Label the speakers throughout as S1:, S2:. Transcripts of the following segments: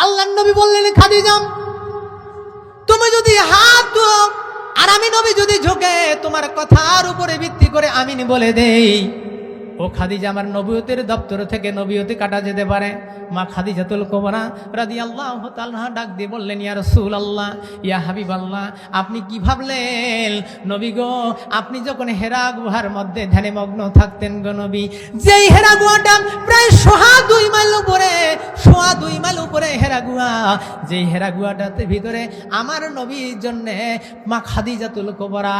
S1: আল্লাহর নবী বললেন, খাদিজা তুমি যদি হাত ধো আর আমি নবী যদি ঝুঁকে তোমার কথার উপরে ভিত্তি করে আমিন বলে দেই, ও খাদিজা আমার নবুয়তের দপ্তর থেকে নবুয়তি কাটা যেতে পারে। মা খাদিজাতুল কুবরা রাদিয়াল্লাহু তাআলা ডাক দিয়ে বললেন, ইয়া রাসূলুল্লাহ, ইয়া হাবিবাল্লাহ, আপনি কি ভাবলেন নবী গো? আপনি যখন হেরা গুহার মধ্যে ধ্যানে মগ্ন থাকতেন গো নবী, যেই হেরা গুহাটা প্রায় 2.5 মাইল উপরে, 2.5 মাইল উপরে হেরা গুহা, যেই হেরা গুহাটাতে ভিতরে আমার নবীর জন্য মা খাদিজাতুল কুবরা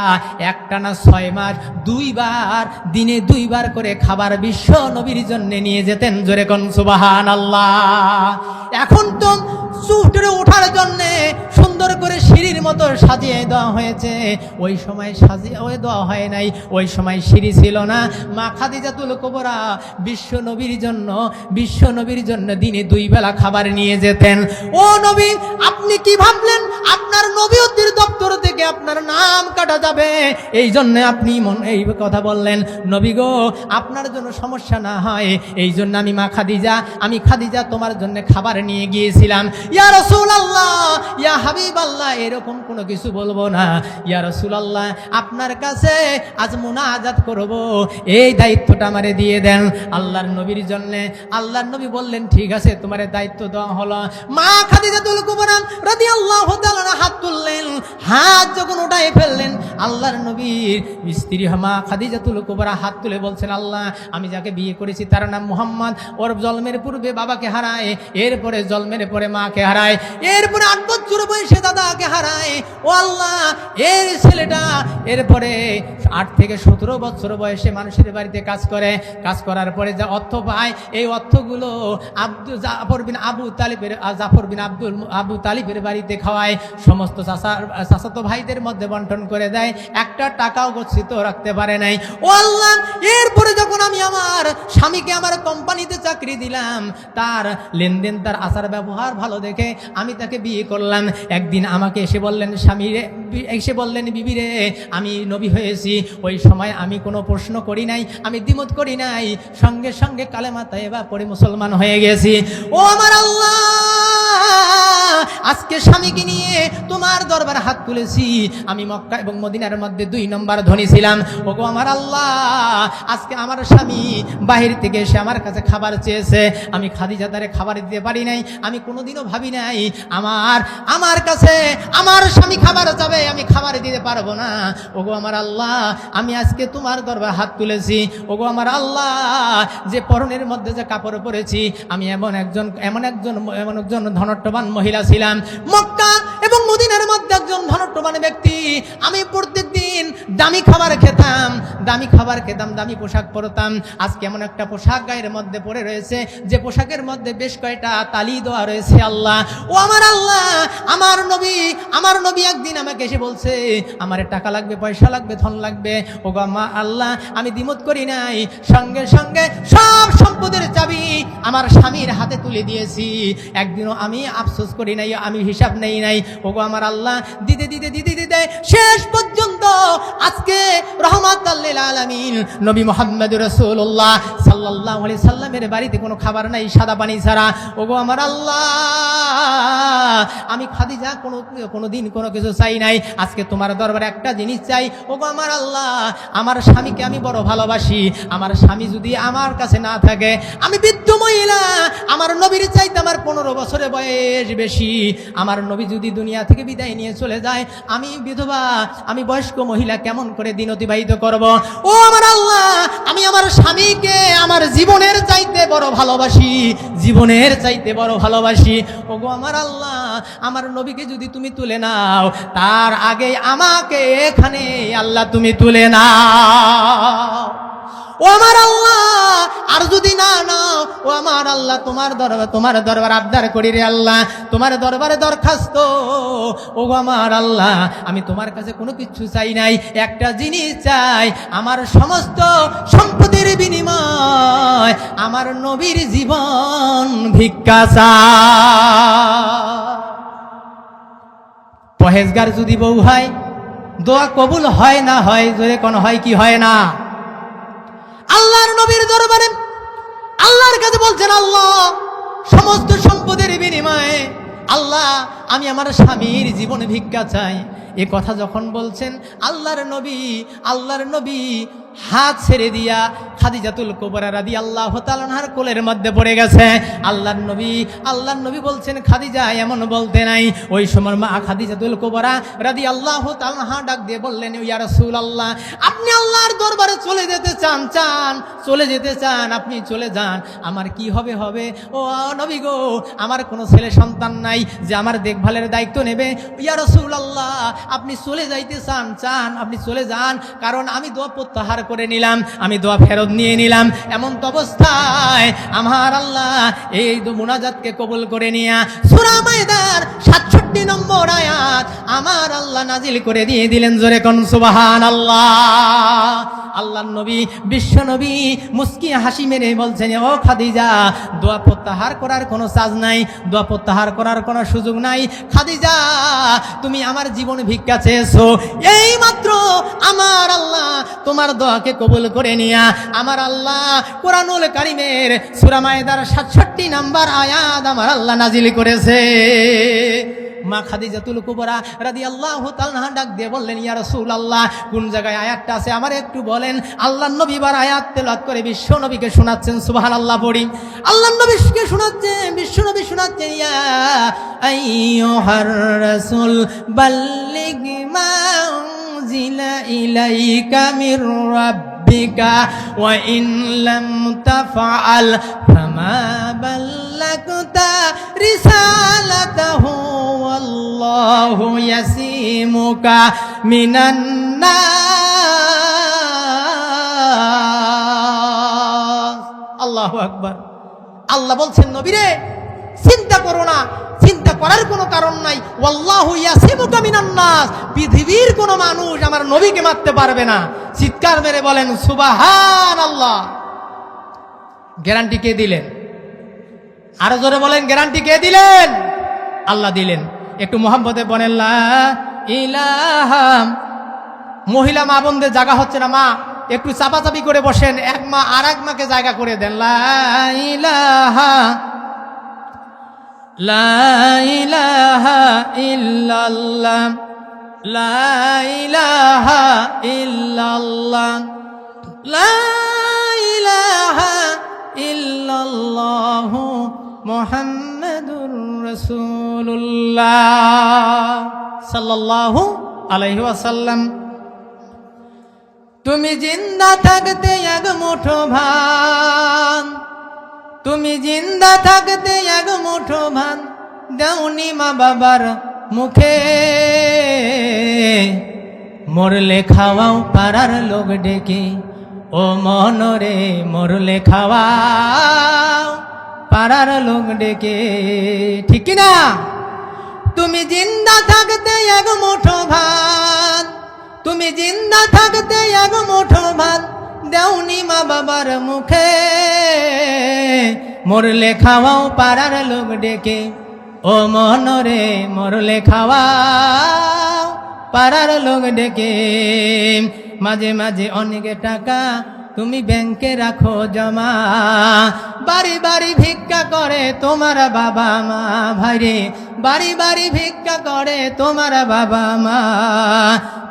S1: একটানা 6 মাস 2 বার, দিনে 2 বার করে খাবার বিশ্ব নবীর জন্য নিয়ে যেতেন। জোরে কোন সুবহানাল্লাহ। এখন তো সুফটে ওঠার জন্য সুন্দর করে সিঁড়ির মতো সাজিয়ে দেওয়া হয়েছে, ওই সময় সাজিয়ে দেওয়া হয় নাই, ওই সময় সিঁড়ি ছিল না। মা খাদিজাতুল কুবরা বিশ্ব নবীর জন্য দিনে 2 বেলা খাবার নিয়ে যেতেন। ও নবী, আপনি কি ভাবলেন আপনার নবীয়তির দপ্তর থেকে আপনার নাম কাটা যাবে, এই জন্য আপনি এই কথা বললেন? নবী গো, আপনার জন্য সমস্যা না হয় এই জন্য আমি খাদিজা তোমার জন্য খাবার নিয়ে গিয়েছিলাম। ইয়া রাসূলুল্লাহ, ইয়া হাবিবাল্লাহ, এরকম কোনো কিছু বলবো না। ইয়া রাসূলুল্লাহ, আপনার কাছে আজ মুনাজাত করব, এই দায়িত্বটা আমারে দিয়ে দেন আল্লাহর নবীর জন্য। আল্লাহর নবী বললেন, ঠিক আছে, তোমার দায়িত্ব দেওয়া হলো। মা খাদিজাতুল কুবরা রাদিয়াল্লাহু তাআলা হাত তুললেন, হাত যখন উঠায় ফেললেন, আল্লাহর নবীর স্ত্রী মা খাদিজাতুল কুবরা হাত তুলে বলছেন, আল্লাহ, আমি যাকে বিয়ে করেছি তার নাম মুহাম্মদ, ওর জন্মের পূর্বে বাবাকে হারায়, এরপরে জন্মের পরে মাকে হারায়, এরপরে 8 বছর বয়সে দাদাকে হারায়। ও আল্লাহ, এর ছেলেটা এরপরে 8 থেকে 17 বছর বয়সে মানুষের বাড়িতে কাজ করে, কাজ করার পরে যা অর্থ পায়, এই অর্থগুলো জাফর বিন আবু তালিবের বাড়িতে খাওয়ায়, সমস্ত চাচাতো ভাইদের মধ্যে বন্টন করে দেয়, একটা টাকাও গচ্ছিত রাখতে পারে নাই। ও আল্লাহ, এরপরে যখন আমি আমার স্বামীকে আমার কোম্পানিতে চাকরি দিলাম, তার লেনদেন, তার আচার ব্যবহার ভালো দেখে আমি তাকে বিয়ে করলাম। একদিন আমাকে এসে বললেন, বিবি রে, আমি নবী হয়েছি। ওই সময় আমি কোনো প্রশ্ন করি নাই, আমি দ্বিমত করি নাই, সঙ্গে সঙ্গে কালেমা তাইবা পড়ে মুসলমান হয়ে গেছি। ও আমার আল্লাহ, আজকে স্বামীকে নিয়ে তোমার দরবার হাত তুলেছি। আমি মক্কা এবং মদিনার মধ্যে 2 নম্বর ধনী ছিলাম। ওগো আমার আল্লাহ, আজকে আমার স্বামী বাহির থেকে এসে আমার কাছে খাবার চেয়েছে, আমি খাদিজা তারে খাবার দিতে পারি নাই। আমি কোনোদিনও ভাবি নাই আমার কাছে আমার স্বামী খাবার চাবে, আমি খাবার দিতে পারবো না। ওগো আমার আল্লাহ, আমি আজকে তোমার দরবার হাত তুলেছি। ওগো আমার আল্লাহ, যে পরনের মধ্যে যে কাপড় পরেছি, আমি এমন একজন ধনট্টবান মহিলা ছিলাম। মক্কা এবং মদিনার মধ্যে একজন ধনট্টবান ব্যক্তি। আমি প্রত্যেক দিন দামি খাবার খেতাম, দামি পোশাক পরতাম। আজকে এমন একটা পোশাক গায়ের মধ্যে পরে রয়েছে, যে পোশাকের মধ্যে বেশ কয়টা তালি দেওয়া রয়েছে। আল্লাহ, ও আমার আল্লাহ, আমার নবী একদিন আমাকে এসে বলছে, আমার টাকা লাগবে, পয়সা লাগবে, ধন লাগবে। ও গো মা আল্লাহ, আমি দ্বিমত করি নাই, সঙ্গে সঙ্গে সব সম্পদের চাবি আমার স্বামীর হাতে তুলে দিয়েছি। একদিনও আমি আফসোস করি নাই, আমি হিসাব নেই নাই। ও গো আমার আল্লাহ, দিতে শেষ পর্যন্ত আজকে রহমাতাল লিল আলামিন নবী মুহাম্মদ রাসূলুল্লাহ সাল্লাল্লাহু আলাইহি সাল্লামের বাড়িতে কোনো খাবার নাই, সাদা পানি ছাড়া। ও গো আমার আল্লাহ, আমি খাদিজা কোনোদিন কোনো কিছু চাই নাই, আজকে তোমার দরবারে একটা জিনিস চাই। ও গো আমার আল্লাহ, আমার স্বামীকে আমি বড় ভালোবাসি, আমার স্বামী যদি আমার কাছে না থাকে, আমি বৃদ্ধ মহিলা, আমার নবীর চাইতে আমার 15 বছরের বয়স বেশি, আমার নবী যদি দুনিয়া থেকে বিদায় নিয়ে চলে যায়, আমি বিধবা, আমি বয়স্ক মহিলা, কেমন করে দিন অতিবাহিত করব? ও আমার আল্লাহ, আমি আমার স্বামীকে আমার জীবনের চাইতে বড় ভালোবাসি। ও গো আমার আল্লাহ, আমার নবীকে যদি তুমি তুলে নাও, তার আগে আমাকে এখানে আল্লাহ তুমি তুলে নাও। ও আমার আল্লাহ, আর যদি না নাও, ও আমার আল্লাহ, তোমার দরবার আবদার করি রে আল্লাহ, তোমার দরবারে দরখাস্ত। ও আমার আল্লাহ, আমি তোমার কাছে কোনো কিছু চাই নাই, একটা জিনিস চাই, আমার সমস্ত সম্পদের বিনিময় আমার নবীর জীবন ভিক্ষা চাই। পহেজগার যদি বউ হয়, দোয়া কবুল হয় না হয়? জোরে কোন হয় কি হয় না? আল্লাহর নবীর দরবারে আল্লাহর কাছে বলছেন, আল্লাহ, সমস্ত সম্পদের বিনিময়ে আল্লাহ আমি আমার স্বামীর জীবন ভিক্ষা চাই। এ কথা যখন বলছেন আল্লাহর নবী হাত ছেড়ে দিয়া খাদিজাতুল কুবরা রাদিয়াল্লাহু তাআলা আনহার কোলের মধ্যে পড়ে গেছে। আল্লাহর নবী বলছেন, খাদিজা এমন বলতে নাই। ওই সময় মা খাদিজাতুল কুবরা রাদিয়াল্লাহু তাআলা আনহা ডাক দিয়ে বললেন, ইয়া রাসূলুল্লাহ, আপনি আল্লাহর দরবারে চলে যেতে চান, আপনি চলে যান। আমার কি হবে? ও নবী গো, আমার কোনো ছেলে সন্তান নাই যে আমার দেখভালের দায়িত্ব নেবে। ইয়া রাসূলুল্লাহ, আপনি চলে যাইতে চান, আপনি চলে যান, কারণ আমি দোয়া প্রত্যাহার করে নিলাম, আমি দোয়া ফেরত নিয়ে নিলাম। এমন তো অবস্থায় আমার আল্লাহ এই মুনাজাতকে কবুল করে নিয়া সূরা মায়দার ৬৭ নম্বর আয়াত আমার আল্লাহ নাজিল করে দিয়ে দিলেন। জোরে কোন সুবহানাল্লাহ। আল্লাহর নবী, বিশ্ব নবী মুস্কি হাসি মেরে বলছেন, ও খাদিজা, দোয়া প্রত্যাহার করার কোনো চার্জ নাই, দোয়া প্রত্যাহার করার কোনো সুযোগ নাই। খাদিজা, তুমি আমার জীবন ভিক্ষা চেয়েছো, এই মাত্র আমার আল্লাহ তোমার দোয়াকে কবুল করে নিয়া আমার আল্লাহ কোরআনুল কারীমের সূরা মায়দার ৬৭ নম্বর আয়াত আমার আল্লাহ নাজিল করেছে। মা খাদিজাতুল কুবরা রাদিয়াল্লাহু তাআলা আনহা ডাক দিয়ে বললেন, ইয়া রাসূলুল্লাহ, কোন জায়গায় আয়াতটা আছে আমার একটু বলেন। আল্লাহর নবী বার আয়াত তেলাওয়াত করে বিশ্ব নবীকে শোনাচ্ছেন। সুবহানাল্লাহ পড়ি। আল্লাহর নবীকে শোনাচ্ছেন, বিশ্ব নবী শোনাচ্ছেন, ইয়া আইয়ুহার রাসূল বাল্লিগ মা উনজিলা ইলাইকা মির রাব্বিকা ওয়া ইন লাম তাফআল ফামা বাল্লাগতা রিসালাতাহু ওয়াল্লাহু ইয়াসিমুকা মিনান নাস। আল্লাহু আকবার। আল্লাহ বলছেন, নবীরে চিন্তা করো না, চিন্তা করার কোনো কারণ নাই। ওয়াল্লাহু ইয়াসিমুকা মিনান নাস, পৃথিবীর কোনো মানুষ আমার নবীকে মারতে পারবে না। চিৎকার মেরে বলেন সুবহানাল্লাহ। গ্যারান্টি কে দিলেন? আরো জোরে বলেন, গ্যারান্টি কে দিলেন? আল্লাহ দিলেন। একটু মোহাম্মদে বলেন লা ইলাহা। মহিলা মা বোনদের জায়গা হচ্ছে না, মা একটু চাপাচাপি করে বসেন, এক মা আর এক মাকে জায়গা করে দেন। লা ইলাহা লা ইলাহা ইল্লাল্লাহ, লা ইলাহা ইল্লাল্লাহ, লা ইলাহা ইল্লাল্লাহু মুহাম্মাদুর রাসূলুল্লাহ সাল্লাল্লাহু আলাইহি ওয়াসাল্লাম। তুমি জিন্দা থাকতে এক মুঠো ভাত, তুমি জিন্দা থাকতে এক মুঠো ভাত দেওনি মা বাবার মুখে, মরলে খাওয়াও পাড়ার লোক ডেকে, ও মনরে মরলে খাওয়াও পাড়ার লোক ডেকে। ঠিক কিনা? তুমি জিন্দা থাকতে এক মুঠো ভাত, তুমি জিন্দা থাকতে এক মুঠো ভাত দেওনি মা বাবার মুখে, মরলে খাওয়াও পাড়ার লোক ডেকে, ও মনরে মরলে খাওয়াও পাড়ার লোক ডেকে। মাঝে মাঝে অনেক টাকা তুমি ব্যাংকে রাখো জমা, বাড়ি বাড়ি ভিক্ষা করে তোমার বাবা মা। ভাইরে, বাড়ি বাড়ি ভিক্ষা করে তোমার বাবা মা।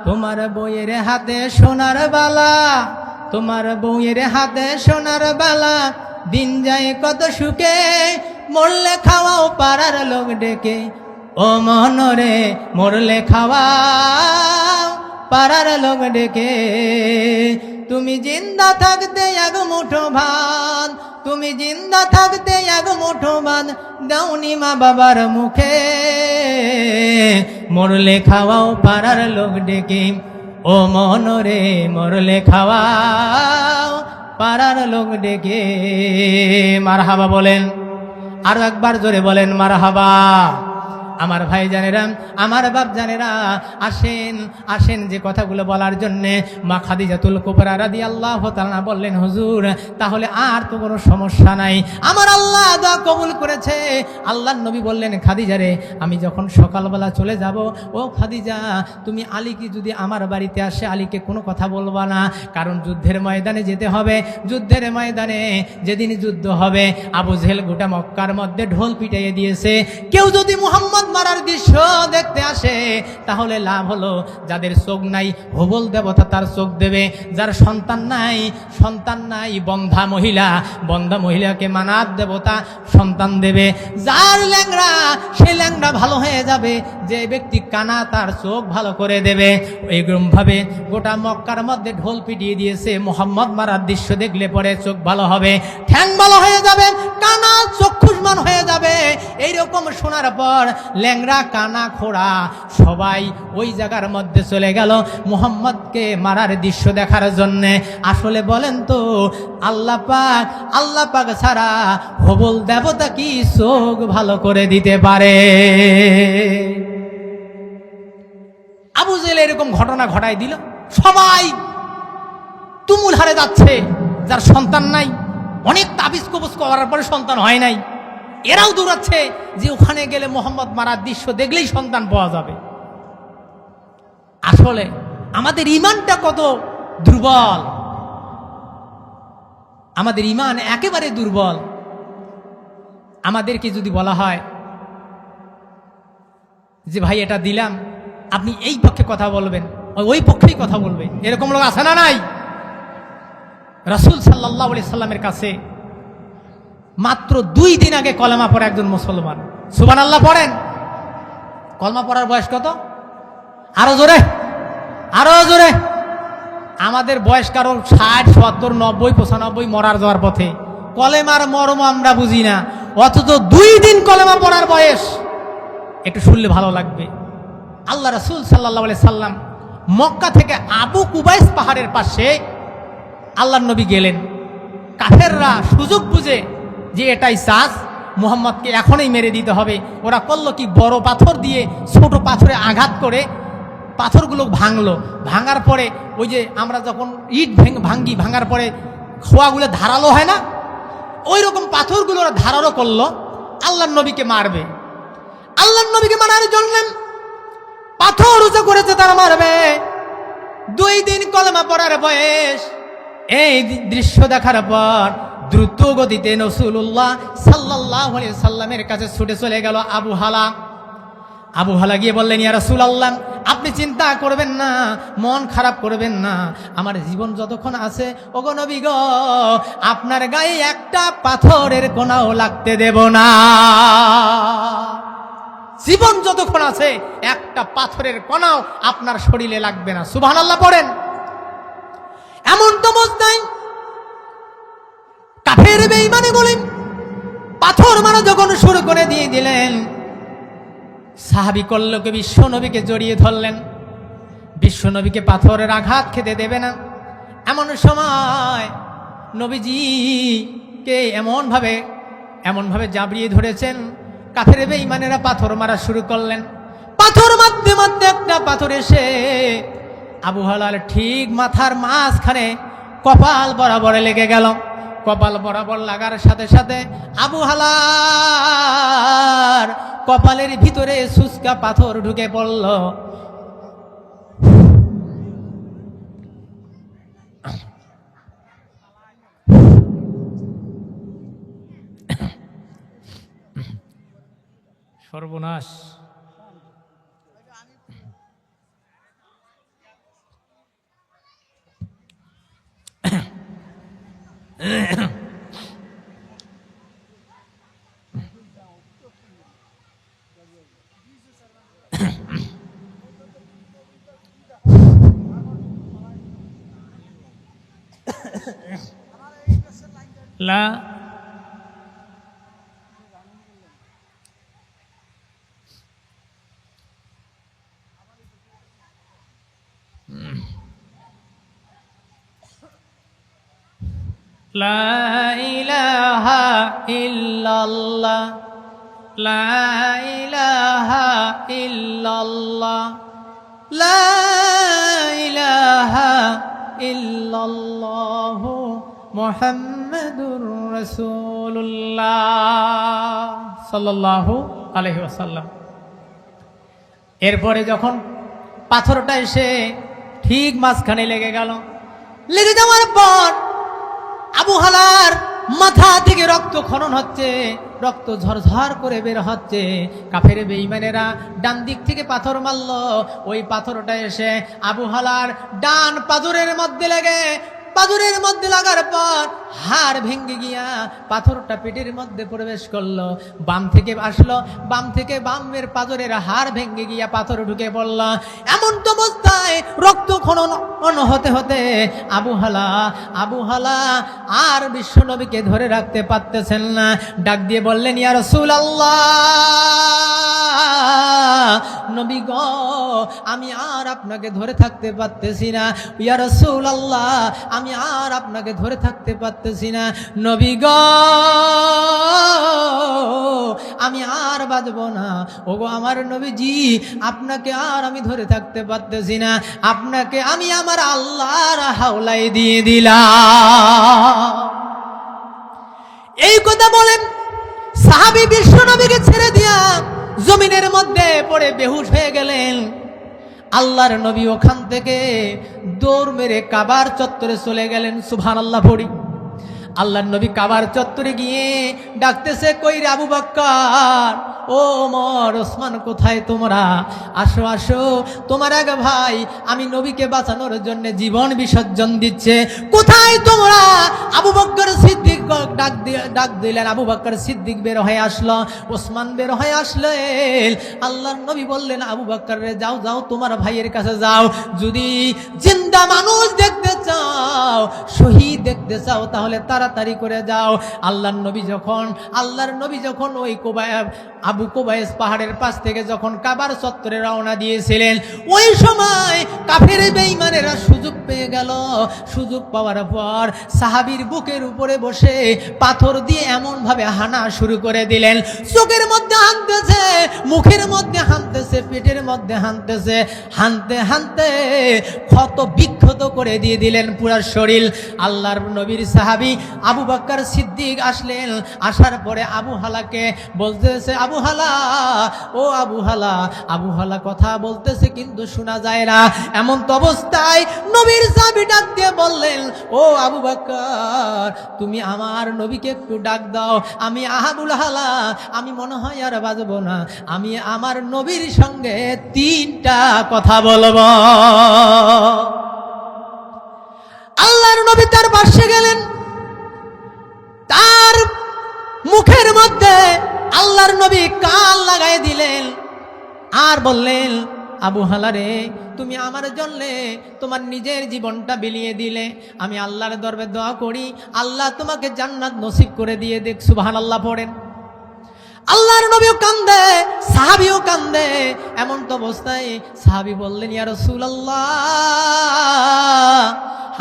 S1: তোমার বউয়ের হাতে সোনার বালা, তোমার বউয়ের হাতে সোনার বালা, দিন যায় কত সুখে, মরলে খাওয়াও পাড়ার লোক ডেকে, ও মনরে মরলে খাওয়াও পাড়ার লোক ডেকে। তুমি জিন্দা থাকতে এক মুঠো ভাত, তুমি জিন্দা থাকতে এক মুঠো ভাত দাওনি মা বাবার মুখে, মরলে খাওয়াও পাড়ার লোক ডেকে, ও মনরে মরলে খাওয়াও পাড়ার লোক ডেকে। মারহাবা বলেন, আরো একবার জোরে বলেন মারহাবা। আমার ভাই জানেরা, আমার বাপ জানেরা, আসেন আসেন যে কথাগুলো বলার জন্যে মা খাদিজাতুল কুবরা রাদিয়াল্লাহু তাআলা বললেন, হুজুর তাহলে আর তো কোনো সমস্যা নাই, আমার আল্লাহ দোয়া কবুল করেছে। আল্লাহর নবী বললেন, খাদিজা রে, আমি যখন সকালবেলা চলে যাব, ও খাদিজা তুমি আলীকে যদি আমার বাড়িতে আসে আলীকে কোনো কথা বলবা না, কারণ যুদ্ধের ময়দানে যেতে হবে। যুদ্ধের ময়দানে যেদিন যুদ্ধ হবে, আবু জেহেল গোটা মক্কার মধ্যে ঢোল পিটাইয়ে দিয়েছে। কেউ যদি মুহাম্মদ মারার দৃশ্য দেখতে আসে তাহলে লাভ হলো, যাদের চোখ নাই হুবল দেবতা তার চোখ দেবে, যার সন্তান নাই বন্ধা মহিলাকে মানাত দেবতা সন্তান দেবে, যার ল্যাংড়া সে ল্যাংড়া ভালো হয়ে যাবে, যে ব্যক্তি কানা তার চোখ ভালো করে দেবে। এইরকমভাবে গোটা মক্কার মধ্যে ঢোল পিটিয়ে দিয়েছে। মুহাম্মদ মারার দৃশ্য দেখলে পরে চোখ ভালো হবে, ঠ্যাং ভালো হয়ে যাবে, কানা চক্ষুষ্মান হয়ে যাবে। এইরকম শোনার পর ল্যাংড়া কানা খোড়া সবাই ওই জায়গার মধ্যে চলে গেল মুহাম্মদকে মারার দৃশ্য দেখার জন্যে। আসলে বলেন তো, আল্লাহ পাক ছাড়া হবল দেবতা কি চোখ ভালো করে দিতে পারে? আবু জেহেল এরকম ঘটনা ঘটায় দিল, সবাই তুমুল হারে যাচ্ছে। যার সন্তান নাই, অনেক তাবিজ কবজ করার পরে সন্তান হয় নাই, এরাও দৌড়াচ্ছে যে ওখানে গেলে মোহাম্মদ মারার দৃশ্য দেখলেই সন্তান পাওয়া যাবে। আসলে আমাদের ইমানটা কত দুর্বল, আমাদের ইমান একেবারে দুর্বল। আমাদেরকে যদি বলা হয় যে ভাই এটা দিলাম, আপনি এই পক্ষে কথা বলবেন, ওই পক্ষেই কথা বলবে, এরকম লোক আছে না নাই? রাসূল সাল্লাল্লাহু আলাইহি সাল্লামের কাছে মাত্র 2 দিন আগে কলেমা পড়ে একজন মুসলমান, সুবহানাল্লাহ পড়েন। কলেমা পড়ার বয়স কত? আরো জোরে, আরো জোরে। আমাদের বয়স কারো 60, 70, 90, 95 মরার যাওয়ার পথে। কলেমার মর্ম আমরা বুঝি না, অথচ 2 দিন কলেমা পড়ার বয়স। একটু শুনলে ভালো লাগবে। আল্লাহ রাসূল সাল্লাল্লাহু আলাইহি সাল্লাম মক্কা থেকে আবু কুবাইস পাহাড়ের পাশে আল্লাহর নবী গেলেন। কাফেররা সুযোগ বুঝে যে এটাই চাষ, মুহাম্মদকে এখনই মেরে দিতে হবে। ওরা করলো কি, বড় পাথর দিয়ে ছোট পাথরে আঘাত করে পাথরগুলো ভাঙলো। ভাঙার পরে ওই যে আমরা যখন ইট ভাঙার পরে খোয়াগুলো ধারালো হয় না, ওই রকম পাথরগুলো ওরা ধারালো করলো। আল্লাহর নবীকে মারবে, আল্লাহর নবীকে মারার জন্য পাথর উঁচু করেছে, তারা মারবে। 2 দিন কলেমা পড়ার বয়স। এই দৃশ্য দেখার পর দ্রুত গতিতে রাসূলুল্লাহ সাল্লাল্লাহু আলাইহি সাল্লামের কাছে ছুটে চলে গেল আবু হালা গিয়ে বললেন, ইয়া রাসূলুল্লাহ, আপনি চিন্তা করবেন না, মন খারাপ করবেন না, আমার জীবন যতক্ষণ আছে ওগো নবী গো, আপনার গায়ে একটা পাথরের কোনাও লাগতে দেব না। জীবন যতক্ষণ আছে একটা পাথরের কণাও আপনার শরীরে লাগবে না। সুবহানাল্লাহ পড়েন। এমন তো অবস্থায় কাফের বেঈমানে বলেন পাথর মারা যখন শুরু করে দিয়ে দিলেন, সাহাবী কল্লোকে বিশ্ব নবীকে জড়িয়ে ধরলেন। বিশ্ব নবীকে পাথরের আঘাত খেতে দেবে না। এমন সময় নবীজিকে এমনভাবে জাবড়িয়ে ধরেছেন, কাফের বেঈমানেরা পাথর মারা শুরু করলেন। পাথর মারতে মারতে একটা পাথর এসে আবু হালার ঠিক মাথার মাঝখানে কপাল বরাবর লেগে গেল। কপাল বরাবর লাগার সাথে সাথে আবু হালার কপালের ভিতরে সুচকা পাথর ঢুকে পড়ল। সর্বনাশ। লা লা ইলাহা ইল্লাল্লাহ লা ইলাহা ইল্লাল্লাহ, লা ইলাহা ইল্লাল্লাহ মুহাম্মাদুর রাসূলুল্লাহ সাল্লাল্লাহু আলাইহি ওয়াসাল্লাম। এরপরে যখন পাথরটা এসে ঠিক মাঝখানে লেগে গেল, লেগে যাওয়ার পর আবু হালার মাথা থেকে রক্ত খনন হচ্ছে, রক্ত ঝরঝর করে বের হচ্ছে। কাফের বেঈমানেরা ডান দিক থেকে পাথর মারল, ওই পাথরটা এসে আবু হালার ডান পাজরের মধ্যে লেগে, পাজরের মধ্যে লাগার পর হাড় ভেঙে গিয়া পাথরটা পেটের মধ্যে প্রবেশ করলো। বাম থেকে আসলো, বাম থেকে বামের পাজরের হাড় ভেঙে গিয়া পাথর ঢুকে পড়ল। এমন তো অবস্থায় রক্ত খনন হতে হতে আবু হালা আর বিশ্বনবীকে ধরে রাখতে পারতেছেন না। ডাক দিয়ে বললেন, ইয়া রাসূলুল্লাহ, নবী গো, আমি আর আপনাকে ধরে থাকতে পারতেছি না। ইয়া রাসূলুল্লাহ, আমি আর আপনাকে ধরে থাকতে পারতেছি না। নবী গো, আমি আর বাঁচব না। ওগো আমার নবীজি, আপনাকে আর আমি ধরে থাকতে পারতেছি না। আপনাকে আমি আমার আল্লাহর হাওলায় দিয়ে দিলাম। এই কথা বলেন সাহাবী বিশ্ব নবীকে ছেড়ে দিয়া জমিনের মধ্যে পড়ে বেহুশ হয়ে গেলেন। আল্লাহর নবী ওখান থেকে দৌড় মেরে কাবার চত্বরে চলে গেলেন। সুবহানাল্লাহ পড়ি। আল্লাহর নবী কাবার চত্বরে গিয়ে ডাকতেছে, কই রে আবু বকর, ও ওমর, ওসমান, কোথায় তোমরা? আসো আসো, তোমার এক ভাই আমি নবীকে বাঁচানোর জন্য জীবন বিসর্জন দিচ্ছে, কোথায় তোমরা? আবু বকর সিদ্দিক ডাক দিলেন। আবু বকর সিদ্দিক বের হয়ে আসলো, ওসমান বের হয়ে আসলেন। আল্লাহর নবী বললেন, আবু বকর রে, যাও যাও, তোমার ভাইয়ের কাছে যাও। যদি জিন্দা মানুষ দেখতে চাও, শহীদ দেখতে চাও, তাহলে তাড়াতাড়ি করে যাও। আল্লাহর নবী যখন ওই আবু কুবাইস পাহাড়ের পাশ থেকে যখন কাবার চত্বরে রওনা দিয়েছিলেন, ওই সময় কাফের বেঈমানেরা সুযোগ পেয়ে গেল। সুযোগ পাওয়ার পর সাহাবীর বুকের উপরে বসে পাথর দিয়ে এমন ভাবে হানা শুরু করে দিলেন, চোখের মধ্যে হানতেছে, মুখের মধ্যে হানতেছে, পেটের মধ্যে হানতেছে, হানতে হানতে ক্ষত বিক্ষত করে দিয়ে দিলেন পুরা শরীর। আল্লাহর নবীর সাহাবী আবু বকর সিদ্দিক আসলেন। আসার পরে আবু হালাকে বলতেছে, আবু হালা, ও আবু হালা। আবু হালা কথা বলতেছে কিন্তু শোনা যায় না। এমন তো অবস্থায় নবীর সাহাবী ডাক দিয়ে বললেন, ও আবু বকর, তুমি আমার নবীকে একটু ডাক দাও। আমি আবুল হালা, আমি মনে হয় আর বাজবো না, আমি আমার নবীর সঙ্গে 3টা কথা বলবো। আল্লাহর নবী তার পাশে গেলেন, তার মুখের মধ্যে আল্লাহর নবী কান লাগাই দিলেন আর বললেন, আবু হালা রে, তুমি আমার জন্য তোমার নিজের জীবনটা বিলিয়ে দিলে। আমি আল্লাহর দরবারে দোয়া করি, আল্লাহ তোমাকে জান্নাত নসিব করে দিয়ে দেখ। সুবহানাল্লাহ পড়েন। আল্লাহর নবীও কান্দে, সাহাবীও কান্দে। এমন তো অবস্থায় সাহাবী বললেন, ইয়া রাসূলুল্লাহ,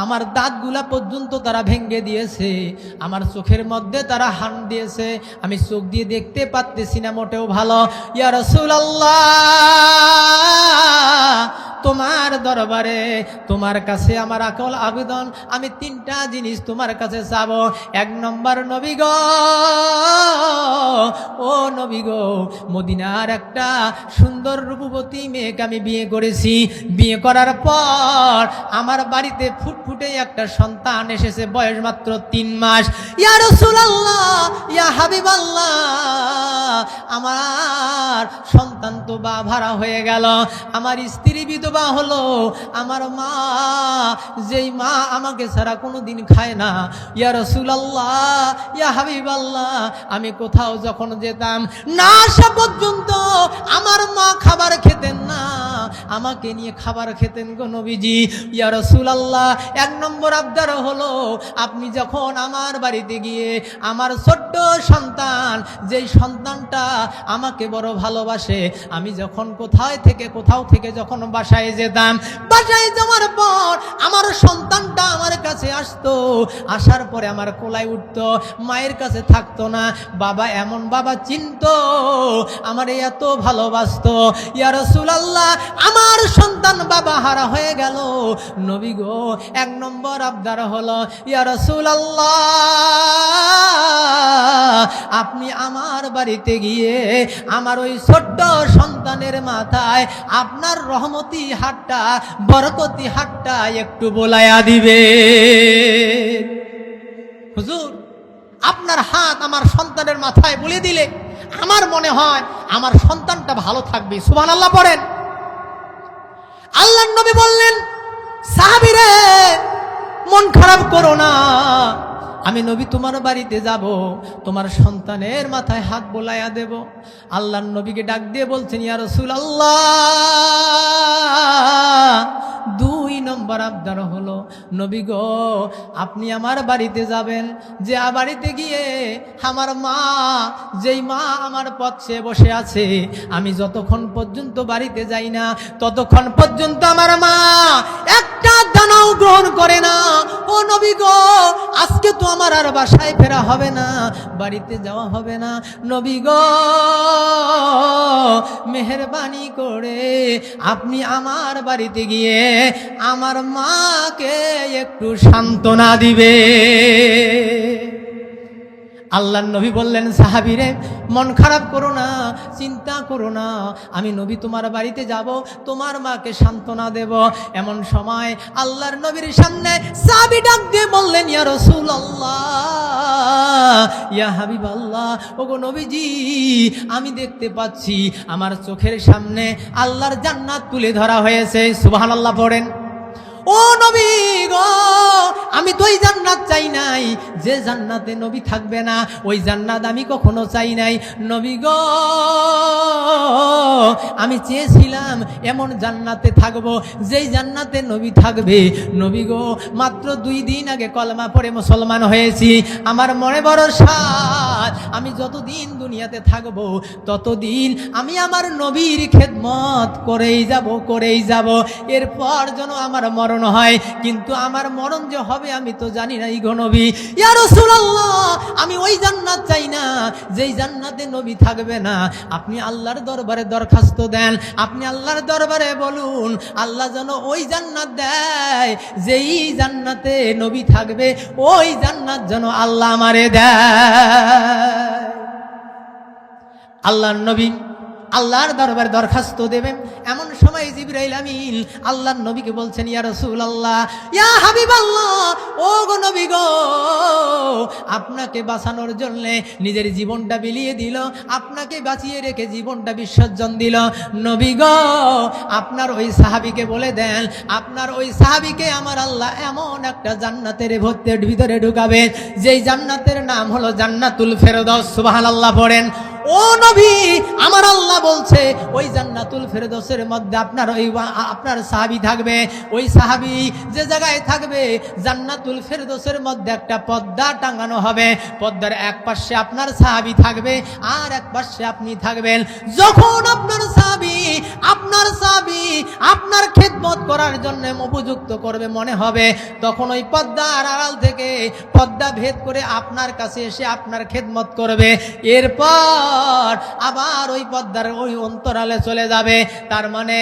S1: আমার দাঁতগুলা পর্যন্ত তারা ভেঙে দিয়েছে, আমার চোখের মধ্যে তারা হান দিয়েছে, আমি চোখ দিয়ে দেখতে পারতেছি না মোটেও ভালো। ইয়া রাসূলুল্লাহ, তোমার দরবারে, তোমার কাছে আমার আকল আবেদন, আমি 3টা জিনিস তোমার কাছে চাবো। 1 নম্বর, নবী গো, ও নবী গো, মদিনার একটা সুন্দর রূপবতী মেয়েকে আমি বিয়ে করেছি। বিয়ে করার পর আমার বাড়িতে ফুটফুটে একটা সন্তান এসেছে, বয়স মাত্র 3 মাস। ইয়া রাসূলুল্লাহ, ইয়া হাবিবাল্লাহ, আমার সন্তান তো ভাড়া হয়ে গেল, আমার স্ত্রী বিধবা হলো, আমার মা, যেই মা আমাকে ছাড়া কোনোদিন খায় না। ইয়া রাসূলুল্লাহ, ইয়া হাবিবাল্লাহ, আমি কোথাও যখন যেতাম না আসা পর্যন্ত আমার মা খাবার খেতেন না, আমাকে নিয়ে খাবার খেতেন গো নবীজি। ইয়া রাসূলুল্লাহ, এক নম্বর আবদার হলো আপনি যখন আমার বাড়িতে গিয়ে আমার ছোট্ট সন্তান, যেই সন্তানটা আমাকে বড় ভালোবাসে, আমি যখন কোথাও থেকে যখন বাসায় যেতাম, বাসায় যাওয়ার পর আমার সন্তানটা আমার কাছে আসতো, আসার পরে আমার কোলায় উঠতো, মায়ের কাছে থাকতো না। বাবা এমন বাবা চিনতো, আমারে এত ভালোবাসতো। ইয়া রাসূলুল্লাহ, আমার সন্তান বাবা হারা হয়ে গেল। নবী গো, এক নম্বর আবদার হলো ইয়া রাসূলুল্লাহ, আপনি আমার বাড়িতে গিয়ে আমার ওই ছোট্ট সন্তানের মাথায় আপনার রহমতি হাতটা, বরকতি হাতটা একটু বোলায়া দিবে। হুজুর, আপনার হাত আমার সন্তানের মাথায় বলে দিলে আমার মনে হয় আমার সন্তানটা ভালো থাকবে। সুবহানাল্লাহ পড়েন। আল্লাহর নবী বললেন, সাহাবীরে মন খারাপ করো না, আমি নবী তোমার বাড়িতে যাব, তোমার সন্তানের মাথায় হাত বোলায়া দেব। আল্লাহর নবীকে ডাক দিয়ে বলছেন, ইয়া রাসূলুল্লাহ, দুই নম্বর আবদার হলো নবী গো, আপনি আমার বাড়িতে যাবেন, যে বাড়িতে গিয়ে আমার মা, যেই মা আমার পথে বসে আছে, আমি যতক্ষণ পর্যন্ত বাড়িতে যাই না ততক্ষণ পর্যন্ত আমার মা একটা দানাও গ্রহণ করে না। ও নবী গো, আজকে তো আমার আর বাসায় ফেরা হবে না, বাড়িতে যাওয়া হবে না। নবী গো, মেহেরবানি করে আপনি আমার বাড়িতে গিয়ে আমার মাকে একটু সান্ত্বনা দিবে। আল্লাহর নবী বললেন, সাহাবীরে মন খারাপ করো না, চিন্তা করো না, আমি নবী তোমার বাড়িতে যাব, তোমার মাকে সান্ত্বনা দেব। এমন সময় আল্লাহর নবীর সামনে সাহাবী ডাক দিয়ে বললেন, ইয়া রাসূলুল্লাহ, ইয়া হাবিবাল্লাহ, ওগো নবীজি, আমি দেখতে পাচ্ছি আমার চোখের সামনে আল্লাহর জান্নাত তুলে ধরা হয়েছে। সুবহানাল্লাহ পড়েন। ও নবী গো, আমি তো ওই জান্নাত চাই নাই যে জান্নাতে নবী থাকবে না, ওই জান্নাত আমি কখনো চাই নাই। নবী গো, আমি চেয়েছিলাম এমন জান্নাতে থাকবো যেই জান্নাতে নবী থাকবে। নবী গো, মাত্র 2 দিন আগে কলমা পড়ে মুসলমান হয়েছি, আমার মনে বড় সাধ, আমি যতদিন দুনিয়াতে থাকবো ততদিন আমি আমার নবীর খেদমত করেই যাব। এরপর যেন আমার মরণ হয়, কিন্তু আমার মরণ যে হবে আমি তো জানি না। গো নবী, ইয়া রাসূলুল্লাহ, আমি ওই জান্নাত চাই না যেই জান্নাতে নবী থাকবে না। আপনি আল্লাহর দরবারে দরখাস্ত দেন, আপনি আল্লাহর দরবারে বলুন, আল্লাহ যেন ওই জান্নাত দেয় যেই জান্নাতে নবী থাকবে, ওই জান্নাত যেন আল্লাহ আমারে দেয়। আল্লাহর নবী আল্লাহর দরবারে দরখাস্ত দেবেন। এমন সময় জিবরাইল আমিন আল্লাহর নবীকে বলছেন, ইয়া রাসূলুল্লাহ, ইয়া হাবিবাল্লাহ, ও গো নবী গো, আপনাকে বাঁচানোর জন্য নিজের জীবনটা বিলিয়ে দিল, আপনাকে বাঁচিয়ে রেখে জীবনটা বিসর্জন দিল। নবী গো, আপনার ওই সাহাবীকে বলে দেন, আপনার ওই সাহাবীকে আমার আল্লাহ এমন একটা জান্নাতের ভিতরে ঢুকাবে যেই জান্নাতের নাম হলো জান্নাতুল ফেরদৌস। সুবহানাল্লাহ পড়েন। ও নবী, আমার আল্লাহ বলছে ওই জান্নাতুল ফেরদৌসের মধ্যে আপনার সাহাবী থাকবে। ওই সাহাবী যে জায়গায় থাকবে, জান্নাতুল ফেরদৌসের মধ্যে একটা পর্দা টাঙানো হবে, পর্দার এক পাশে আপনার সাহাবী থাকবে আর এক পাশে আপনি থাকবেন। যখন আপনার সাহাবী আপনার খেদমত করার জন্য উপযুক্ত করবে মনে হবে, তখন ওই পর্দার আড়াল থেকে পর্দা ভেদ করে আপনার কাছে এসে আপনার খেদমত করবে। এরপর আবার ওই পর্দার ওই অন্তরালে চলে যাবে। তার মানে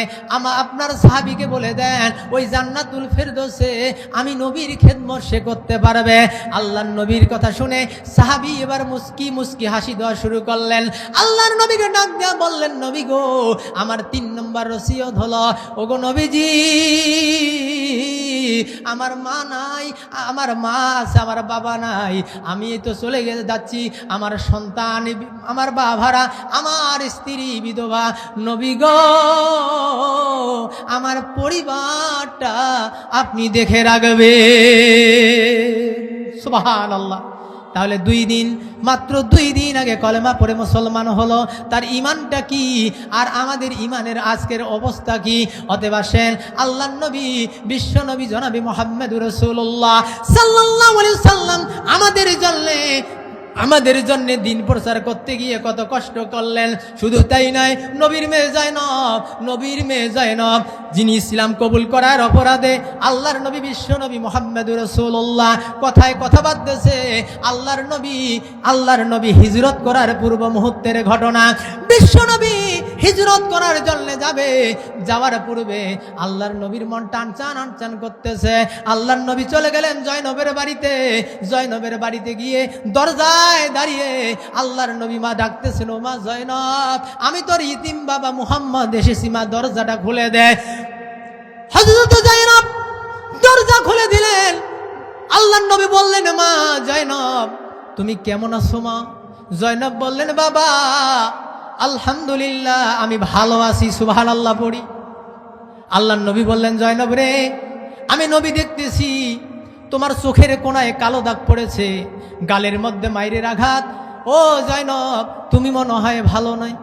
S1: আপনার সাহাবীকে বলে দেন, ওই জান্নাতুল ফেরদৌসে আমি নবীর খেদমত সে করতে পারবে। আল্লাহর নবীর কথা শুনে সাহাবী এবার মুস্কি হাসি দেওয়া শুরু করলেন। আল্লাহর নবীকে ডাক দিয়া বললেন, নবী গো, আমার 3 নম্বর ওসিয়ত হলো, ওগো নবীজি, আমার মা নাই, আমার মা আছে, আমার বাবা নাই, আমি তো চলে যাচ্ছি, আমার সন্তান, আমার বাবারা, আমার স্ত্রী বিধবা। নবী গো, আমার পরিবারটা আপনি দেখে রাখবে। সুবহানাল্লাহ। তাহলে 2 দিন, মাত্র 2 দিন আগে কলেমা পড়ে মুসলমান হলো, তার ইমানটা কি আর আমাদের ইমানের আজকের অবস্থা কি? অতএব আসেন আল্লাহর নবী বিশ্ব নবী জনাবি মুহাম্মদুর রাসূলুল্লাহ সাল্লাল্লাহু আলাইহি সাল্লাম আমাদের জন্য দিন প্রচার করতে গিয়ে কত কষ্ট করলেন। শুধু তাই নয়, নবীর মেয়ে জয়নব যিনি ইসলাম কবুল করার অপরাধে আল্লাহর নবী বিশ্ব নবী মুহাম্মদুর রাসূলুল্লাহ কথায় কথা বাঁধতেছে। আল্লাহর নবী হিজরত করার পূর্ব মুহূর্তের ঘটনা। বিশ্ব নবী হিজরত করার জন্য যাওয়ার পূর্বে আল্লাহর নবীর মন টানচান করতেছে। আল্লাহর নবী চলে গেলেন জয়নবের বাড়িতে গিয়ে দরজায় দাঁড়িয়ে আল্লাহর নবী মা ডাকতেছেন, ও মা জয়নব, আমি তোর ইতিম বাবা মুহাম্মদ এসেছি, মা দরজাটা খুলে দে। হযরত জয়নব দরজা খুলে দিলেন। আল্লাহর নবী বললেন, মা জয়নব তুমি কেমন আছো মা? জয়নব বললেন, বাবা আলহামদুলিল্লাহ আমি ভালো আছি, সুবহানাল্লাহ পড়ি। আল্লাহর নবী বললেন, জয়নব রে, আমি নবী দেখতেছি তোমার চোখের কোণায় কালো দাগ পড়েছে, গালের মধ্যে মাইরের আঘাত। ও জয়নব তুমি মনে হয় ভালো নয়।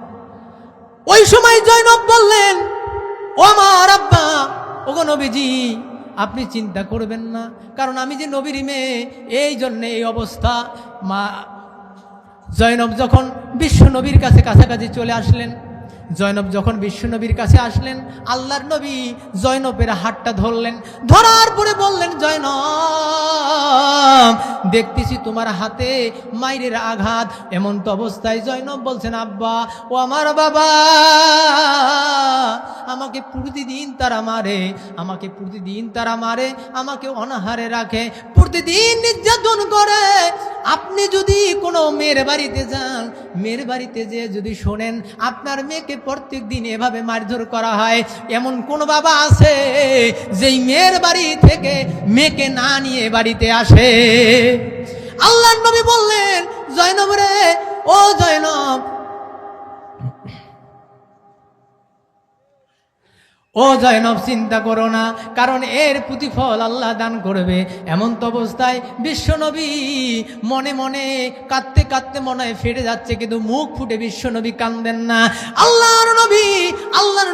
S1: ওই সময় জয়নব বললেন, ও আমার আব্বা, ওগো নবীজি আপনি চিন্তা করবেন না, কারণ আমি যে নবীর মেয়ে, এই জন্যে এই অবস্থা। মা জয়নব যখন বিশ্ব নবীর কাছাকাছি চলে আসলেন, জয়নব যখন বিশ্ব নবীর কাছে আসলেন, আল্লাহর নবী জয়নবের হাতটা ধরলেন। ধরার পরে বললেন, জয়নব দেখতেছি তোমার হাতে মাইরের আঘাত। এমন তো অবস্থায় জয়নব বলছেন, আব্বা ও আমার বাবা, আমাকে প্রতিদিন তারা মারে, আমাকে অনাহারে রাখে, প্রতিদিন নির্যাতন করে। আপনি যদি কোনো মেয়ের বাড়িতে যান, মেয়ের বাড়িতে যেয়ে যদি শোনেন আপনার মেয়েকে প্রত্যেক দিন এভাবে মারধর করা হয়, এমন কোন বাবা আছে যেই মেয়ের বাড়ি থেকে মেয়েকে না নিয়ে বাড়িতে আসে? আল্লাহর নবী বললেন, জয়নব রে, ও জয়নব, ও জয়নব চিন্তা করো না, কারণ এর প্রতিফল আল্লাহ দান করবে। এমন তো অবস্থায় বিশ্বনবী মনে মনে কাঁদতে কাঁদতে মনে হয় ফেটে যাচ্ছে, কিন্তু মুখ ফুটে বিশ্বনবী কান্দেন না। আল্লাহর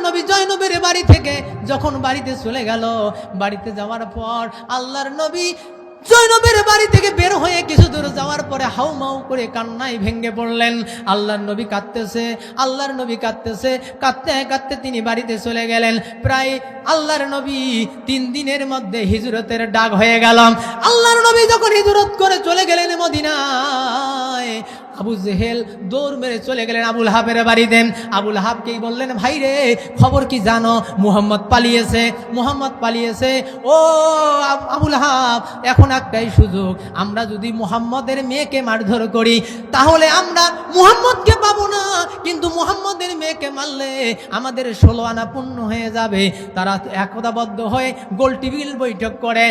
S1: নবী জয়নবের বাড়ি থেকে যখন বাড়িতে চলে গেল, বাড়িতে যাওয়ার পর আল্লাহর নবী জয়নবের বাড়ি থেকে বের হয়ে কিছু দূর যাওয়ার পরে হাউমাউ করে কান্নায় ভেঙে পড়লেন। আল্লাহর নবী কাঁদতেছে, কাঁদতে কাঁদতে তিনি বাড়িতে চলে গেলেন। প্রায় আল্লাহর নবী 3 দিনের মধ্যে হিজরতের ডাক হয়ে গেল। আল্লাহর নবী যখন হিজরত করে চলে গেলেন মদিনায়, আবু জেহেল দৌড় মেরে চলে গেলেন আবুল হাবের বাড়িতে। আবুল হাবকেই বললেন, ভাই রে খবর কি জানো? মুহাম্মদ পালিয়েছে। ও আবুল হাব, এখন একটাই সুযোগ, আমরা যদি মুহাম্মদের মেয়েকে মারধর করি তাহলে আমরা মুহাম্মদকে পাবো না, কিন্তু মুহাম্মদের মেয়েকে মারলে আমাদের 16 আনা পূর্ণ হয়ে যাবে। তারা একতাবদ্ধ হয়ে গোল টেবিল বৈঠক করে।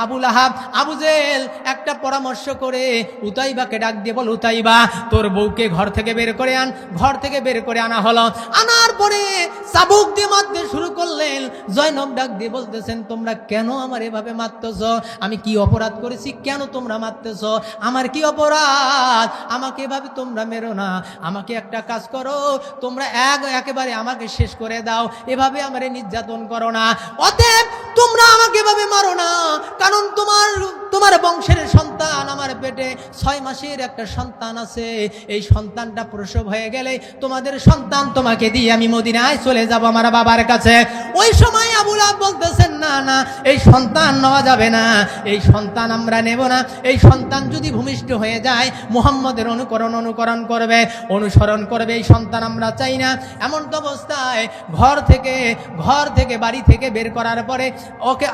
S1: আবুল হাব আবু জেহেল একটা পরামর্শ করে উতাইবাকে ডাক দিয়ে বল, উতাইবা তোর বউকে ঘর থেকে বের করে আন। ঘর থেকে বের করে আনা হলো। আনার পরে চাবুক দিয়ে মারতে শুরু করলেন। জয়নব ডাক দিয়ে বলতেছেন, তোমরা কেন আমার এভাবে মারতেছ? আমি কি অপরাধ করেছি? কেন তোমরা মারতেছ? আমার কি অপরাধ? আমাকে এভাবে তোমরা মেরো না। আমাকে একটা কাজ করো, তোমরা একেবারে আমাকে শেষ করে দাও, এভাবে আমারে নির্যাতন করো না। অতএব তোমরা আমাকে এভাবে মারো না, কারণ তোমার বংশের সন্তান আমার পেটে 6 মাসের একটা সন্তান আছে। এই সন্তানটা প্রসব হয়ে গেলে তোমাদের সন্তান তোমাকে দিয়ে আমি মদিনায় চলে যাব আমার বাবার কাছে। ওই সময় আবুল আব বলতেছেন, না এই সন্তান নেওয়া যাবে না, এই সন্তান আমরা নেব না। এই সন্তান যদি ভূমিষ্ঠ হয়ে যায় মুহাম্মদের অনুসরণ করবে, এই সন্তান আমরা চাই না। এমন তো অবস্থায় ঘর থেকে বাড়ি থেকে বের করার পরে ওকে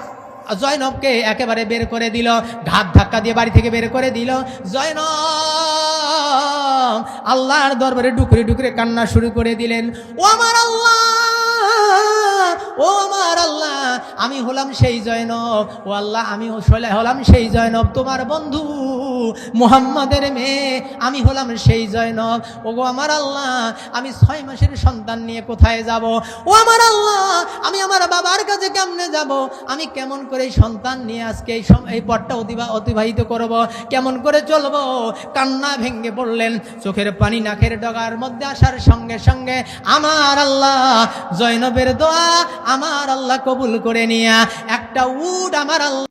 S1: জয়নবকে একেবারে বের করে দিল, ঘাত ধাক্কা দিয়ে বাড়ি থেকে বের করে দিল। জয়নব আল্লাহর দরবারে ডুকরে ডুকরে কান্না শুরু করে দিলেন, ও আমার আল্লাহ, আমি হলাম সেই জয়নব। ও আল্লাহ, আমি হলাম সেই জয়নব, তোমার বন্ধু, মুহাম্মাদের মেয়ে, আমি হলাম সেই জয়নব। ওগো আমার আল্লাহ, আমি 6 মাসের সন্তান নিয়ে কোথায় যাব? ও আমার আল্লাহ, আমি আমার বাবার কাছে কেমনে যাব? আমি কেমন করে এই সন্তান নিয়ে আজকে এই পথটা অতিবাহিত করব? কেমন করে চলব? কান্না ভেঙে পড়লেন, চোখের পানি নাকের ডগার মধ্যে আসার সঙ্গে সঙ্গে আমার আল্লাহ জয়নবের দোয়া আমার আল্লাহ কবুল করে নিয়া একটা উট আমার আল্লাহ